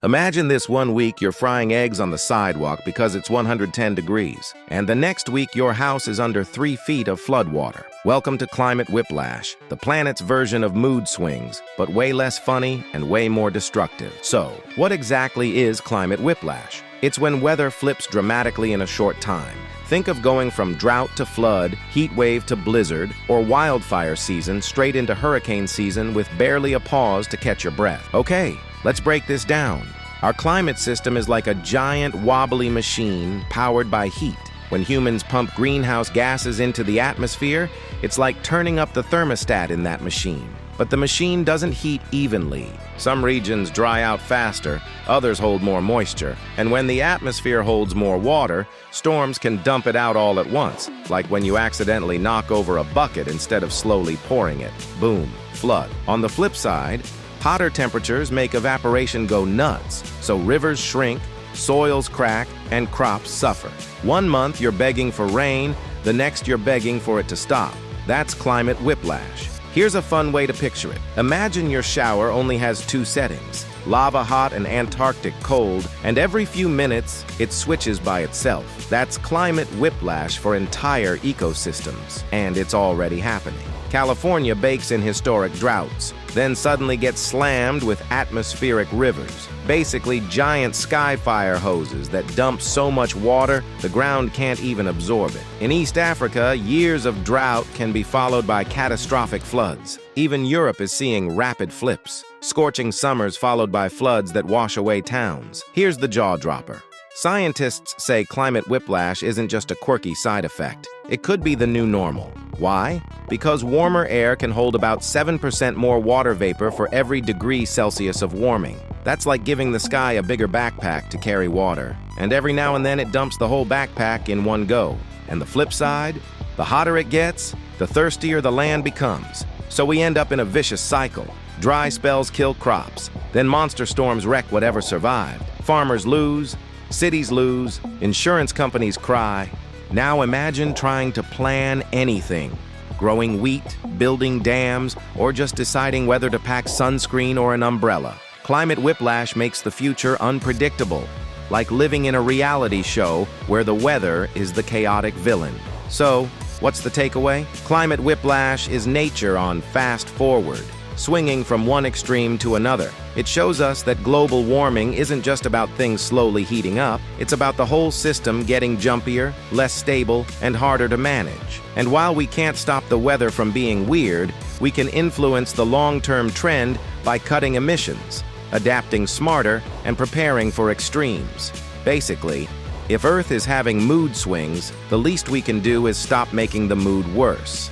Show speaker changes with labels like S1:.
S1: Imagine this one week you're frying eggs on the sidewalk because it's 110 degrees, and the next week your house is under 3 feet of floodwater. Welcome to climate whiplash, the planet's version of mood swings, but way less funny and way more destructive. So, what exactly is climate whiplash? It's when weather flips dramatically in a short time. Think of going from drought to flood, heat wave to blizzard, or wildfire season straight into hurricane season with barely a pause to catch your breath. Okay, let's break this down. Our climate system is like a giant wobbly machine powered by heat. When humans pump greenhouse gases into the atmosphere, it's like turning up the thermostat in that machine. But the machine doesn't heat evenly. Some regions dry out faster, others hold more moisture. And when the atmosphere holds more water, storms can dump it out all at once, like when you accidentally knock over a bucket instead of slowly pouring it. Boom, flood. On the flip side, hotter temperatures make evaporation go nuts, so rivers shrink, soils crack, and crops suffer. One month you're begging for rain, the next you're begging for it to stop. That's climate whiplash. Here's a fun way to picture it. Imagine your shower only has 2 settings, lava hot and Antarctic cold, and every few minutes it switches by itself. That's climate whiplash for entire ecosystems, and it's already happening. California bakes in historic droughts, then suddenly gets slammed with atmospheric rivers, basically giant sky fire hoses that dump so much water the ground can't even absorb it. In East Africa, years of drought can be followed by catastrophic floods. Even Europe is seeing rapid flips, scorching summers followed by floods that wash away towns. Here's the jaw-dropper. Scientists say climate whiplash isn't just a quirky side effect. It could be the new normal. Why? Because warmer air can hold about 7% more water vapor for every degree Celsius of warming. That's like giving the sky a bigger backpack to carry water. And every now and then it dumps the whole backpack in one go. And the flip side? The hotter it gets, the thirstier the land becomes. So we end up in a vicious cycle. Dry spells kill crops. Then monster storms wreck whatever survived. Farmers lose, cities lose, insurance companies cry. Now imagine trying to plan anything. Growing wheat, building dams, or just deciding whether to pack sunscreen or an umbrella. Climate whiplash makes the future unpredictable, like living in a reality show where the weather is the chaotic villain. So, what's the takeaway? Climate whiplash is nature on fast forward, swinging from one extreme to another. It shows us that global warming isn't just about things slowly heating up, it's about the whole system getting jumpier, less stable, and harder to manage. And while we can't stop the weather from being weird, we can influence the long-term trend by cutting emissions, adapting smarter, and preparing for extremes. Basically, if Earth is having mood swings, the least we can do is stop making the mood worse.